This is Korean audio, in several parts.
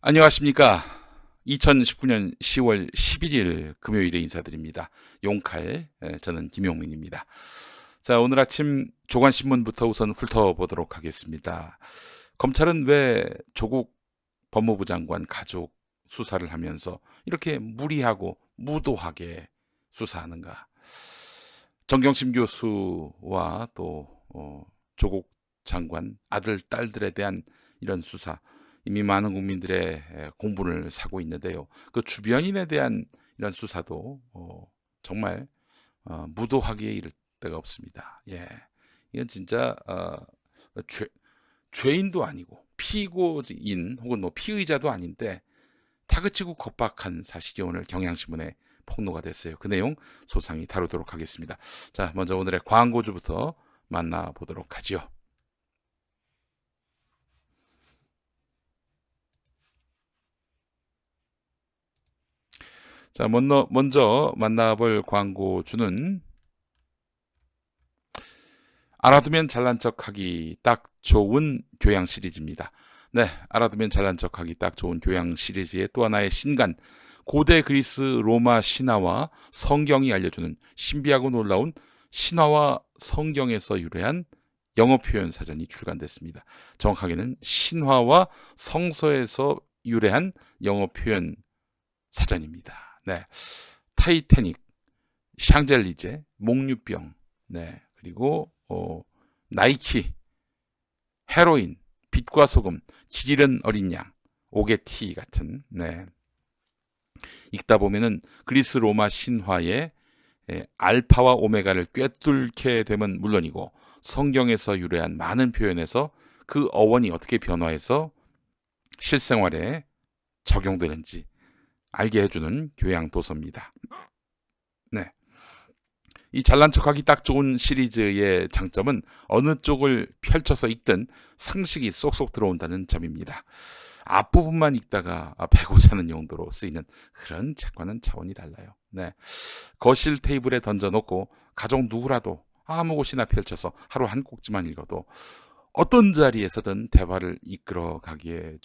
안녕하십니까. 2019년 10월 11일 금요일에 인사드립니다. 용칼, 저는 김용민입니다. 자, 오늘 아침 조간신문부터 우선 훑어보도록 하겠습니다. 검찰은 왜 조국 법무부 장관 가족 수사를 하면서 이렇게 무리하고 무도하게 수사하는가? 정경심 교수와 또 조국 장관 아들, 딸들에 대한 이런 수사, 이미 많은 국민들의 공분을 사고 있는데요. 그 주변인에 대한 이런 수사도 정말 무도하게 이를 데가 없습니다. 예, 이건 진짜 죄인도 아니고 피고인 혹은 뭐 피의자도 아닌데 다그치고 겁박한 사실이 오늘 경향신문에 폭로가 됐어요. 그 내용 소상히 다루도록 하겠습니다. 자, 먼저 오늘의 광고주부터 만나보도록 하지요. 자, 먼저 만나볼 광고주는 알아두면 잘난 척하기 딱 좋은 교양 시리즈입니다. 네, 알아두면 잘난 척하기 딱 좋은 교양 시리즈의 또 하나의 신간, 고대 그리스 로마 신화와 성경이 알려주는 신비하고 놀라운 신화와 성경에서 유래한 영어 표현 사전이 출간됐습니다. 정확하게는 신화와 성서에서 유래한 영어 표현 사전입니다. 네, 타이타닉, 샹젤리제, 목류병, 네, 그리고 나이키, 헤로인, 빛과 소금, 길 잃은 어린 양, 오게티 같은, 네, 읽다 보면은 그리스 로마 신화의 알파와 오메가를 꿰뚫게 되면 물론이고 성경에서 유래한 많은 표현에서 그 어원이 어떻게 변화해서 실생활에 적용되는지 알게 해주는 교양 도서입니다. 네. 이 잘난 척하기 딱 좋은 시리즈의 장점은 어느 쪽을 펼쳐서 읽든 상식이 쏙쏙 들어온다는 점입니다. 앞부분만 읽다가 배고자 하는 용도로 쓰이는 그런 책과는 차원이 달라요. 네. 거실 테이블에 던져놓고 가족 누구라도 아무 곳이나 펼쳐서 하루 한 꼭지만 읽어도 어떤 자리에서든 대화를 이끌어 가기에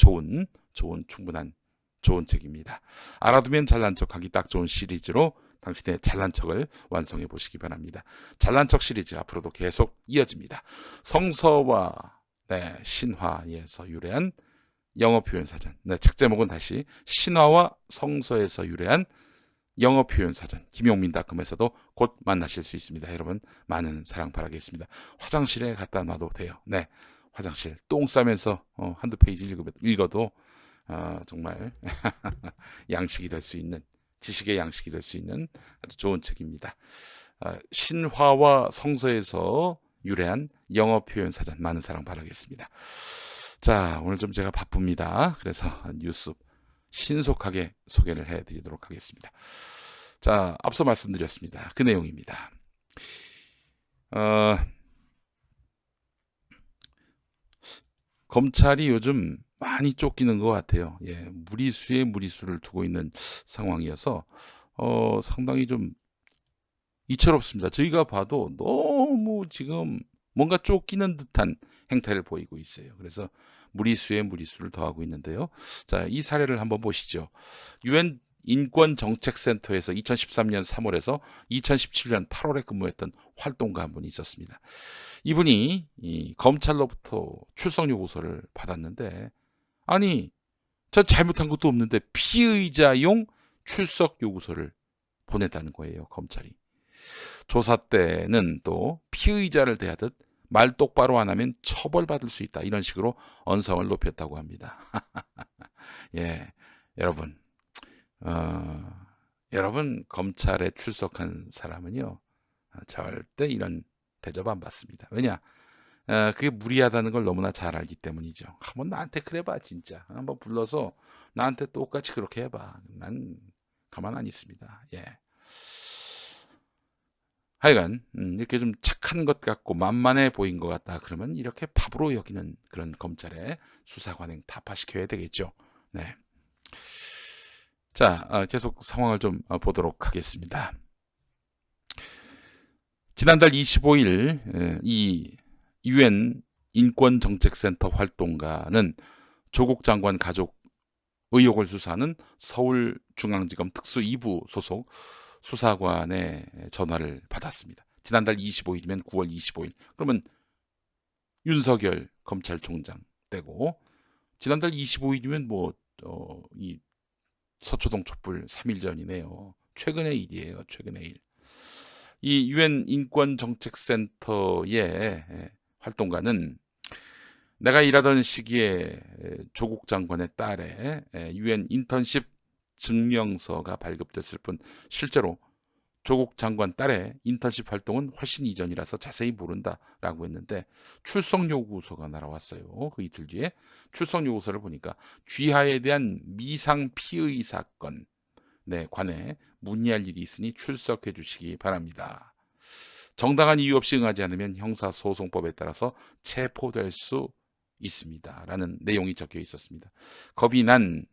충분한 좋은 책입니다. 알아두면 잘난 척하기 딱 좋은 시리즈로 당신의 잘난 척을 완성해 보시기 바랍니다. 잘난 척 시리즈 앞으로도 계속 이어집니다. 성서와 신화에서 유래한 영어 표현 사전. 네, 책 제목은 다시 신화와 성서에서 유래한 영어 표현 사전. 김용민닷컴에서도 곧 만나실 수 있습니다. 여러분 많은 사랑 바라겠습니다. 화장실에 갖다 놔도 돼요. 네, 화장실 똥 싸면서 한두 페이지 읽어도 정말 양식이 될 수 있는, 지식의 양식이 될 수 있는 아주 좋은 책입니다. 신화와 성서에서 유래한 영어 표현 사전, 많은 사랑 바라겠습니다. 자, 오늘 좀 제가 바쁩니다. 그래서 뉴스 신속하게 소개를 해드리도록 하겠습니다. 자, 앞서 말씀드렸습니다. 그 내용입니다. 검찰이 요즘 많이 쫓기는 것 같아요. 예, 무리수에 무리수를 두고 있는 상황이어서 상당히 좀 이채롭습니다. 저희가 봐도 너무 지금 뭔가 쫓기는 듯한 행태를 보이고 있어요. 그래서 무리수에 무리수를 더하고 있는데요. 자, 이 사례를 한번 보시죠. 유엔 인권정책센터에서 2013년 3월에서 2017년 8월에 근무했던 활동가 한 분이 있었습니다. 이분이 이 검찰로부터 출석 요구서를 받았는데, 아니, 저 잘못한 것도 없는데 피의자용 출석 요구서를 보냈다는 거예요, 검찰이. 조사 때는 또 피의자를 대하듯 말 똑바로 안 하면 처벌받을 수 있다, 이런 식으로 언성을 높였다고 합니다. 예, 여러분, 여러분 검찰에 출석한 사람은요, 절대 이런 대접 안 받습니다. 왜냐? 그게 무리하다는 걸 너무나 잘 알기 때문이죠. 한번 나한테 그래봐, 진짜. 한번 불러서 나한테 똑같이 그렇게 해봐. 난 가만 안 있습니다. 예. 하여간 이렇게 좀 착한 것 같고 만만해 보인 것 같다 그러면 이렇게 바보로 여기는 그런 검찰의 수사 관행 타파시켜야 되겠죠. 네. 자, 계속 상황을 좀 보도록 하겠습니다. 지난달 25일 이 유엔 인권정책센터 활동가는 조국 장관 가족 의혹을 수사하는 서울중앙지검 특수 2부 소속 수사관의 전화를 받았습니다. 지난달 25일이면 9월 25일. 그러면 윤석열 검찰총장 때고 지난달 25일이면 이 서초동 촛불 3일 전이네요. 최근의 일이에요. 최근의 일. 이 유엔 인권정책센터의 활동가는 내가 일하던 시기에 조국 장관의 딸의 유엔 인턴십 증명서가 발급됐을 뿐 실제로 조국 장관 딸의 인턴십 활동은 훨씬 이전이라서 자세히 모른다라고 했는데 출석 요구서가 날아왔어요. 그 이틀 뒤에 출석 요구서를 보니까 쥐하에 대한 미상 피의 사건 관해 문의할 일이 있으니 출석해 주시기 바랍니다. 정당한 이유 없이 응하지 않으면 형사소송법에 따라서 체포될 수 있습니다. 라는 내용이 적혀 있었습니다. 겁이 난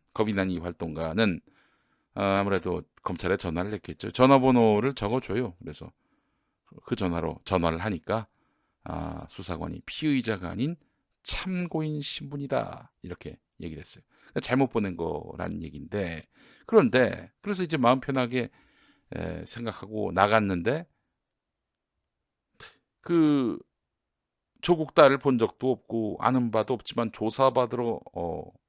이 활동가는 아무래도 검찰에 전화를 했겠죠. 전화번호를 적어줘요. 그래서 그 전화로 전화를 하니까 수사관이 피의자가 아닌 참고인 신분이다 이렇게 얘기를 했어요. 그러니까 잘못 보낸 거라는 얘기인데 그런데 그래서 이제 마음 편하게 생각하고 나갔는데 그 조국 딸을 본 적도 없고 아는 바도 없지만 조사받으러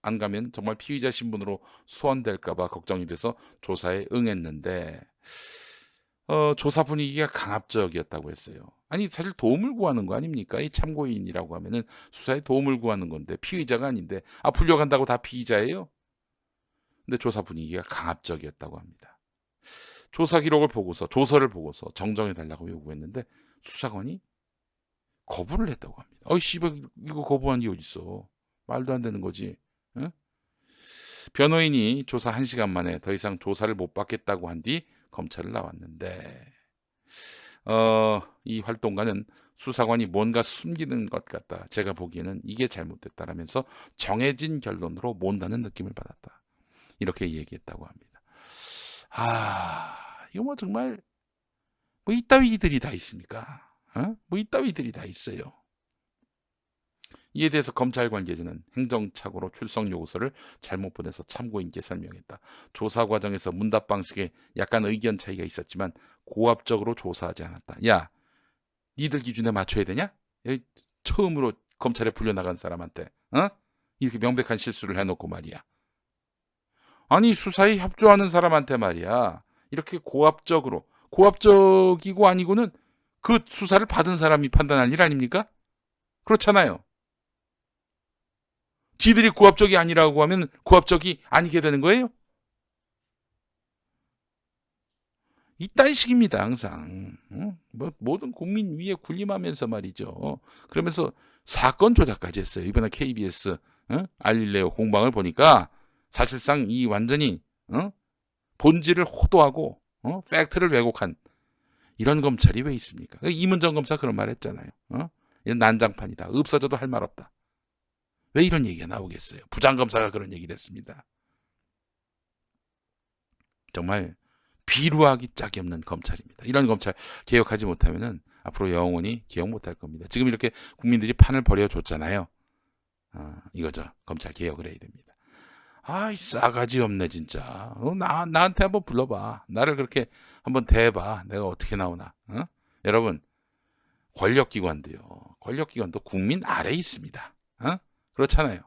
안 가면 정말 피의자 신분으로 소환될까봐 걱정이 돼서 조사에 응했는데 조사 분위기가 강압적이었다고 했어요. 아니 사실 도움을 구하는 거 아닙니까? 이 참고인이라고 하면은 수사에 도움을 구하는 건데 피의자가 아닌데 불려간다고 다 피의자예요? 근데 조사 분위기가 강압적이었다고 합니다. 조사 기록을 보고서 조서를 보고서 정정해 달라고 요구했는데 수사관이 거부를 했다고 합니다. 어이 씨발 이거 거부한 게 어딨어. 말도 안 되는 거지. 응? 변호인이 조사 1시간 만에 더 이상 조사를 못 받겠다고 한 뒤 검찰을 나왔는데 이 활동가는 수사관이 뭔가 숨기는 것 같다. 제가 보기에는 이게 잘못됐다라면서 정해진 결론으로 못나는 느낌을 받았다. 이렇게 얘기했다고 합니다. 이거 뭐 정말 뭐 이따위들이 다 있습니까? 뭐 이따위들이 다 있어요. 이에 대해서 검찰 관계자는 행정착오로 출석 요구서를 잘못 보내서 참고인께 설명했다. 조사 과정에서 문답 방식에 약간 의견 차이가 있었지만 고압적으로 조사하지 않았다. 야, 니들 기준에 맞춰야 되냐? 처음으로 검찰에 불려나간 사람한테 이렇게 명백한 실수를 해놓고 말이야. 아니 수사에 협조하는 사람한테 말이야. 이렇게 고압적이고 아니고는 그 수사를 받은 사람이 판단할 일 아닙니까? 그렇잖아요. 지들이 고압적이 아니라고 하면 고압적이 아니게 되는 거예요? 이딴 식입니다, 항상. 뭐 모든 국민 위에 군림하면서 말이죠. 그러면서 사건 조작까지 했어요. 이번에 KBS 알릴레오 공방을 보니까 사실상 이 완전히 본질을 호도하고 팩트를 왜곡한 이런 검찰이 왜 있습니까? 이문정 검사 그런 말 했잖아요. 이건 난장판이다. 없어져도 할 말 없다. 왜 이런 얘기가 나오겠어요? 부장검사가 그런 얘기를 했습니다. 정말 비루하기 짝이 없는 검찰입니다. 이런 검찰 개혁하지 못하면 앞으로 영원히 개혁 못할 겁니다. 지금 이렇게 국민들이 판을 벌여줬잖아요. 이거죠. 검찰 개혁을 해야 됩니다. 이 싸가지 없네 진짜. 나한테 한번 불러봐. 나를 그렇게 한번 대봐. 내가 어떻게 나오나. 여러분 권력기관도 국민 아래에 있습니다. 그렇잖아요.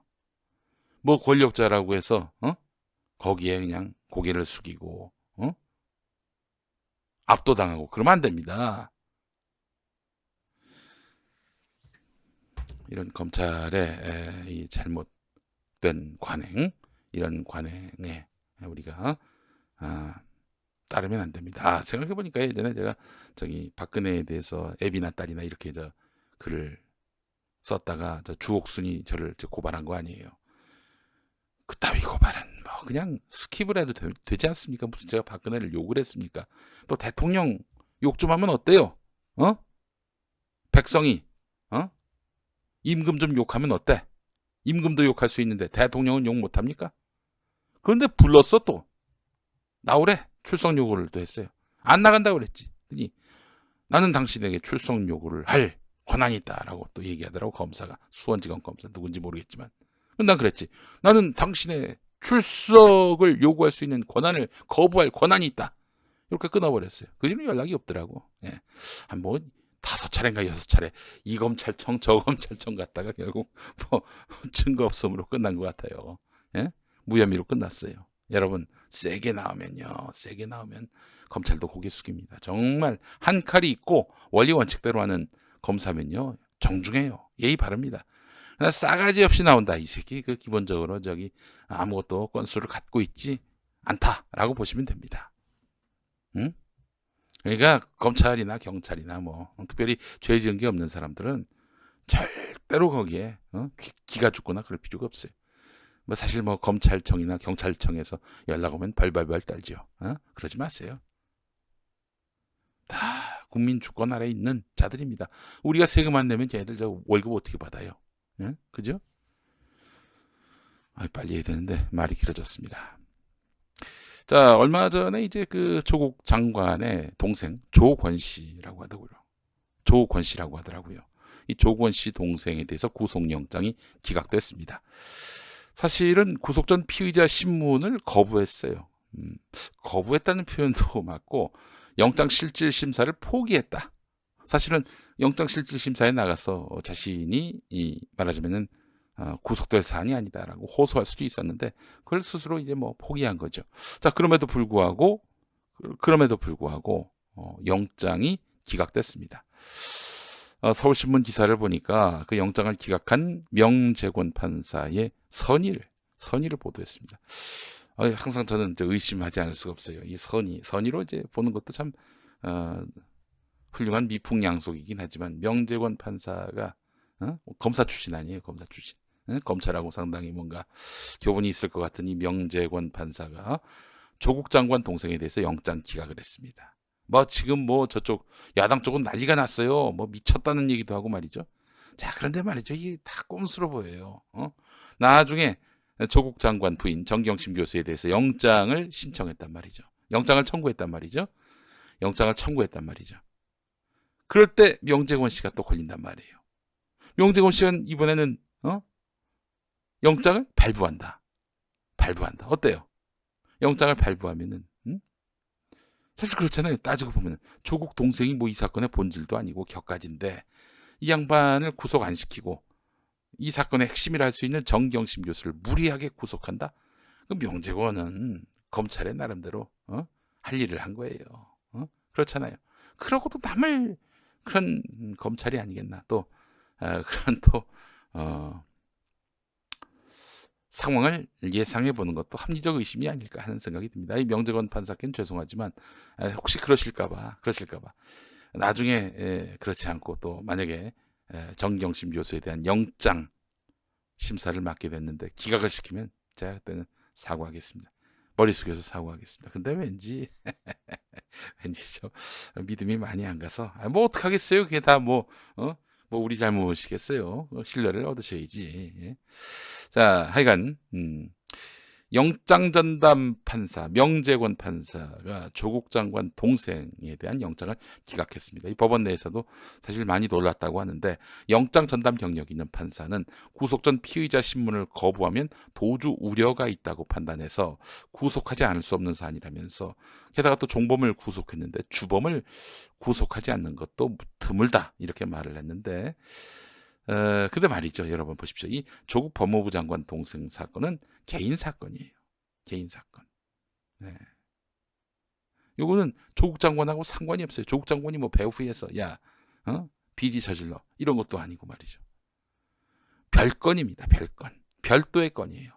뭐 권력자라고 해서 거기에 그냥 고개를 숙이고 압도당하고 그러면 안 됩니다. 이런 검찰의 이 잘못된 관행, 이런 관행에 우리가 따르면 안 됩니다. 생각해보니까 예전에 제가 박근혜에 대해서 애비나 딸이나 이렇게 글을 썼다가 주옥순이 저를 고발한 거 아니에요. 그따위 고발은 뭐 그냥 스킵을 해도 되지 않습니까? 무슨 제가 박근혜를 욕을 했습니까? 또 대통령 욕 좀 하면 어때요? 백성이 임금 좀 욕하면 어때? 임금도 욕할 수 있는데 대통령은 욕 못합니까? 그런데 불렀어 또 나오래. 출석 요구를 또 했어요. 안 나간다고 그랬지. 나는 당신에게 출석 요구를 할 권한이 있다라고 또 얘기하더라고. 검사가 수원지검 검사 누군지 모르겠지만 난 그랬지. 나는 당신의 출석을 요구할 수 있는 권한을 거부할 권한이 있다. 이렇게 끊어버렸어요. 그 뒤로 연락이 없더라고. 예. 뭐 5차례인가 6차례 이 검찰청 저 검찰청 갔다가 결국 뭐 증거 없음으로 끝난 것 같아요. 예? 무혐의로 끝났어요. 여러분 세게 나오면 검찰도 고개 숙입니다. 정말 한 칼이 있고 원리 원칙대로 하는 검사면요 정중해요. 예의 바릅니다. 그러나 싸가지 없이 나온다. 이 새끼 그 기본적으로 아무것도 건수를 갖고 있지 않다라고 보시면 됩니다. 응? 그러니까 검찰이나 경찰이나 뭐 특별히 죄 지은 게 없는 사람들은 절대로 거기에 기가 죽거나 그럴 필요가 없어요. 뭐 사실 뭐 검찰청이나 경찰청에서 연락 오면 벌벌벌 떨죠. 그러지 마세요. 다 국민 주권 아래에 있는 자들입니다. 우리가 세금 안 내면 걔네들 저 월급 어떻게 받아요? 그죠? 빨리 해야 되는데 말이 길어졌습니다. 자, 얼마 전에 이제 그 조국 장관의 동생 조권 씨라고 하더라고요. 이 조권 씨 동생에 대해서 구속영장이 기각됐습니다. 사실은 구속 전 피의자 신문을 거부했어요. 거부했다는 표현도 맞고 영장실질심사를 포기했다. 사실은 영장실질심사에 나가서 자신이 말하자면은 구속될 사안이 아니다라고 호소할 수도 있었는데 그걸 스스로 이제 뭐 포기한 거죠. 자, 그럼에도 불구하고 영장이 기각됐습니다. 서울신문 기사를 보니까 그 영장을 기각한 명재권 판사의 선의를 보도했습니다. 항상 저는 의심하지 않을 수가 없어요. 이 선의로 이제 보는 것도 참 훌륭한 미풍양속이긴 하지만 명재권 판사가 검사 출신 아니에요. 검사 출신. 검찰하고 상당히 뭔가 교분이 있을 것 같은 이 명재권 판사가 조국 장관 동생에 대해서 영장 기각을 했습니다. 뭐 지금 뭐 저쪽 야당 쪽은 난리가 났어요. 뭐 미쳤다는 얘기도 하고 말이죠. 자, 그런데 말이죠. 이게 다 꼼수로 보여요. 나중에 조국 장관 부인 정경심 교수에 대해서 영장을 신청했단 말이죠. 영장을 청구했단 말이죠. 그럴 때 명재권 씨가 또 걸린단 말이에요. 명재권 씨가 이번에는 영장을 발부한다. 어때요? 영장을 발부하면은 사실 그렇잖아요. 따지고 보면 조국 동생이 뭐 이 사건의 본질도 아니고 격가지인데 이 양반을 구속 안 시키고 이 사건의 핵심이라 할 수 있는 정경심 교수를 무리하게 구속한다? 그럼 명재권은 검찰의 나름대로 할 일을 한 거예요. 그렇잖아요. 그러고도 남을 그런 검찰이 아니겠나. 또 그런 또 상황을 예상해 보는 것도 합리적 의심이 아닐까 하는 생각이 듭니다. 이 명재권 판사께는 죄송하지만 혹시 그러실까봐 나중에 그렇지 않고 또 만약에 정경심 교수에 대한 영장 심사를 맡게 됐는데 기각을 시키면 제가 그때는 사과하겠습니다. 머릿속에서 사과하겠습니다. 근데 왠지 저 믿음이 많이 안 가서 뭐 어떡하겠어요. 그게 다 뭐 우리 잘못이겠어요. 신뢰를 얻으셔야지. 예. 자, 하여간 영장전담 판사 명재권 판사가 조국 장관 동생에 대한 영장을 기각했습니다. 이 법원 내에서도 사실 많이 놀랐다고 하는데 영장 전담 경력이 있는 판사는 구속 전 피의자 신문을 거부하면 도주 우려가 있다고 판단해서 구속하지 않을 수 없는 사안이라면서 게다가 또 종범을 구속했는데 주범을 구속하지 않는 것도 드물다 이렇게 말을 했는데 근데 말이죠. 여러분 보십시오. 이 조국 법무부 장관 동생 사건은 개인 사건이에요. 개인 사건. 네. 요거는 조국 장관하고 상관이 없어요. 조국 장관이 뭐 배후에서 비리 저질러 이런 것도 아니고 말이죠. 별건입니다. 별건. 별도의 건이에요.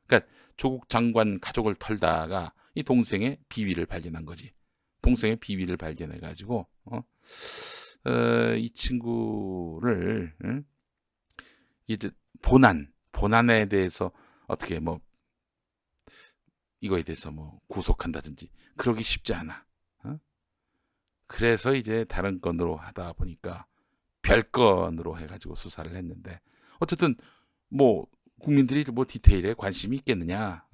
그러니까 조국 장관 가족을 털다가 이 동생의 비위를 발견한 거지. 동생의 비위를 발견해가지고 이 친구를 이제 본안에 대해서 어떻게 뭐 이거에 대해서 뭐 구속한다든지 그러기 쉽지 않아. 그래서 이제 다른 건으로 하다 보니까 별건으로 해가지고 수사를 했는데 어쨌든 뭐 국민들이 뭐 디테일에 관심이 있겠느냐?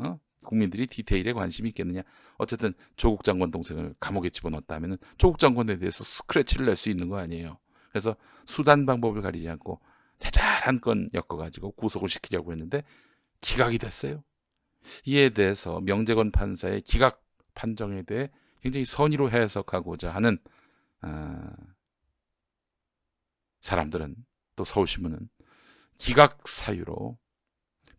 국민들이 디테일에 관심이 있겠느냐? 어쨌든 조국 장관 동생을 감옥에 집어넣었다 하면은 조국 장관에 대해서 스크래치를 낼 수 있는 거 아니에요. 그래서 수단 방법을 가리지 않고 자잘한 건 엮어가지고 구속을 시키려고 했는데 기각이 됐어요. 이에 대해서 명재건 판사의 기각 판정에 대해 굉장히 선의로 해석하고자 하는 사람들은, 또 서울신문은 기각 사유로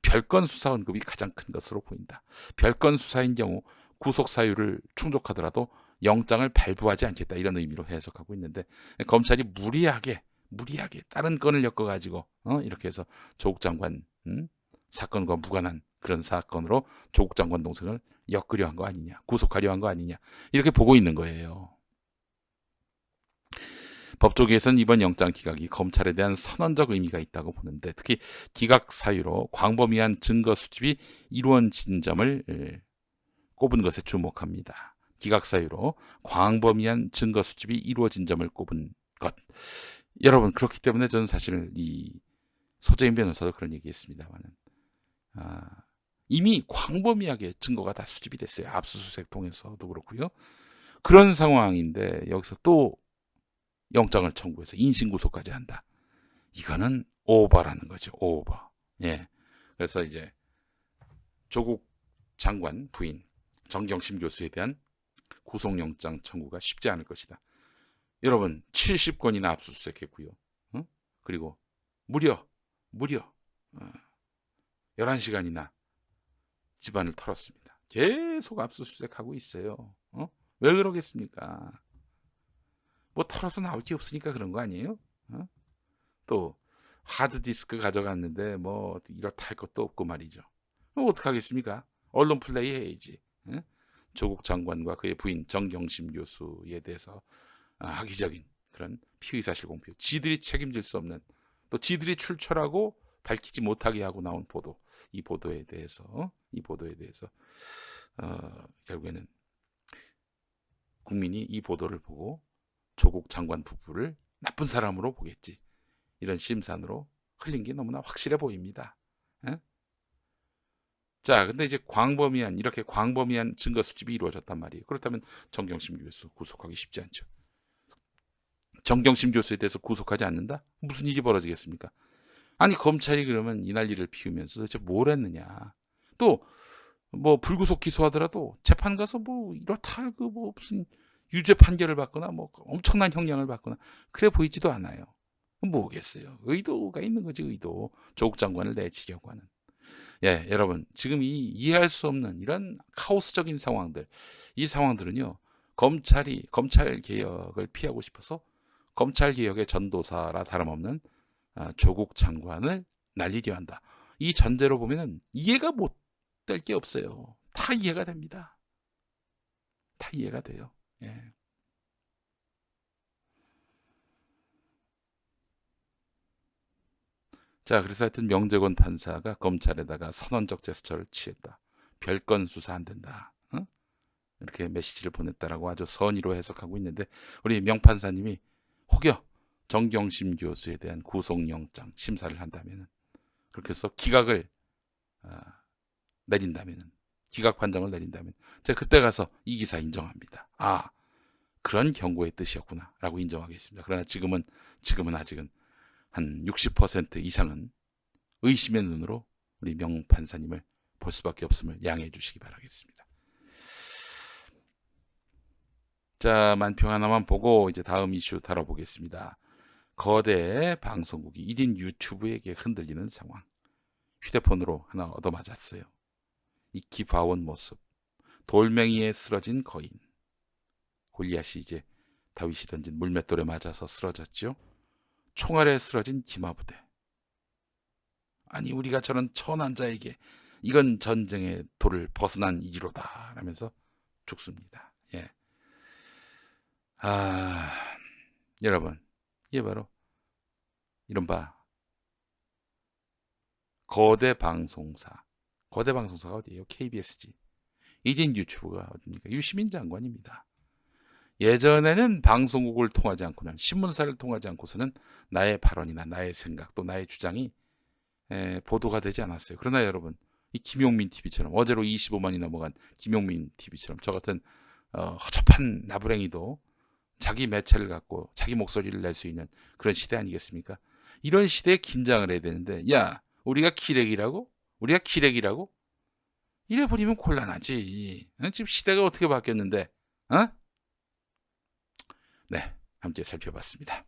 별건 수사 언급이 가장 큰 것으로 보인다. 별건 수사인 경우 구속 사유를 충족하더라도 영장을 발부하지 않겠다, 이런 의미로 해석하고 있는데, 검찰이 무리하게 다른 건을 엮어가지고 이렇게 해서 조국 장관 사건과 무관한 그런 사건으로 조국 장관 동생을 엮으려 한 거 아니냐, 구속하려 한 거 아니냐, 이렇게 보고 있는 거예요. 법조계에서는 이번 영장 기각이 검찰에 대한 선언적 의미가 있다고 보는데, 특히 기각 사유로 광범위한 증거 수집이 이루어진 점을 꼽은 것에 주목합니다. 기각 사유로 광범위한 증거 수집이 이루어진 점을 꼽은 것. 여러분, 그렇기 때문에 저는 사실 이 소재인 변호사도 그런 얘기했습니다만은, 이미 광범위하게 증거가 다 수집이 됐어요. 압수수색 통해서도 그렇고요. 그런 상황인데 여기서 또 영장을 청구해서 인신구속까지 한다. 이거는 오버라는 거죠. 오버. 예. 그래서 이제 조국 장관 부인 정경심 교수에 대한 구속영장 청구가 쉽지 않을 것이다. 여러분, 70건이나 압수수색했고요. 그리고 무려 11시간이나 집안을 털었습니다. 계속 압수수색하고 있어요. 왜 그러겠습니까? 뭐 털어서 나올 게 없으니까 그런 거 아니에요? 또 하드디스크 가져갔는데 뭐 이렇다 할 것도 없고 말이죠. 어떡하겠습니까? 언론 플레이 해야지. 조국 장관과 그의 부인 정경심 교수에 대해서 악의적인 그런 피의사실 공표, 지들이 책임질 수 없는, 또 지들이 출처라고 밝히지 못하게 하고 나온 보도, 이 보도에 대해서 결국에는 국민이 이 보도를 보고 조국 장관 부부를 나쁜 사람으로 보겠지, 이런 심산으로 흘린 게 너무나 확실해 보입니다. 자, 근데 이제 이렇게 광범위한 증거 수집이 이루어졌단 말이에요. 그렇다면 정경심 교수 구속하기 쉽지 않죠. 정경심 교수에 대해서 구속하지 않는다? 무슨 일이 벌어지겠습니까? 아니, 검찰이 그러면 이 난리를 피우면서 도대체 뭘 했느냐? 또 뭐 불구속 기소하더라도 재판 가서 뭐 이렇다 그 뭐 무슨 유죄 판결을 받거나 뭐 엄청난 형량을 받거나 그래 보이지도 않아요. 뭐겠어요? 의도가 있는 거지, 의도. 조국 장관을 내치려고 하는. 예, 여러분, 지금 이 이해할 수 없는 이런 카오스적인 상황들, 이 상황들은요, 검찰 개혁을 피하고 싶어서 검찰 개혁의 전도사라 다름없는 조국 장관을 날리려 한다. 이 전제로 보면은 이해가 못 될 게 없어요. 다 이해가 됩니다. 다 이해가 돼요. 예. 자, 그래서 하여튼 명재건 판사가 검찰에다가 선언적 제스처를 취했다. 별건 수사 안 된다. 이렇게 메시지를 보냈다라고 아주 선의로 해석하고 있는데, 우리 명판사님이 혹여 정경심 교수에 대한 구속영장 심사를 한다면은, 그렇게 해서 기각을 내린다면은, 기각 판정을 내린다면 제가 그때 가서 이 기사 인정합니다. 그런 경고의 뜻이었구나 라고 인정하겠습니다. 그러나 지금은 아직은 한 60% 이상은 의심의 눈으로 우리 명 판사님을 볼 수밖에 없음을 양해해 주시기 바라겠습니다. 자, 만평 하나만 보고 이제 다음 이슈 다뤄보겠습니다. 거대 방송국이 1인 유튜브에게 흔들리는 상황. 휴대폰으로 하나 얻어맞았어요. 익히 봐온 모습. 돌멩이에 쓰러진 거인. 골리앗이 이제 다윗이 던진 물맷돌에 맞아서 쓰러졌죠. 총알에 쓰러진 기마부대. 아니, 우리가 저런 천한 자에게 이건 전쟁의 돌을 벗어난 이지로다 라면서 죽습니다. 예. 여러분, 이게 바로 이른바 거대 방송사가 어디예요? KBS지. 1인 유튜브가 어딥니까? 유시민 장관입니다. 예전에는 방송국을 통하지 않고는, 신문사를 통하지 않고서는 나의 발언이나 나의 생각, 또 나의 주장이 보도가 되지 않았어요. 그러나 여러분, 이 김용민 TV처럼, 어제로 25만이 넘어간 김용민 TV처럼 저 같은 허접한 나부랭이도 자기 매체를 갖고 자기 목소리를 낼 수 있는 그런 시대 아니겠습니까? 이런 시대에 긴장을 해야 되는데, 야, 우리가 기레기라고? 이래 버리면 곤란하지. 지금 시대가 어떻게 바뀌었는데, 어? 네, 함께 살펴봤습니다.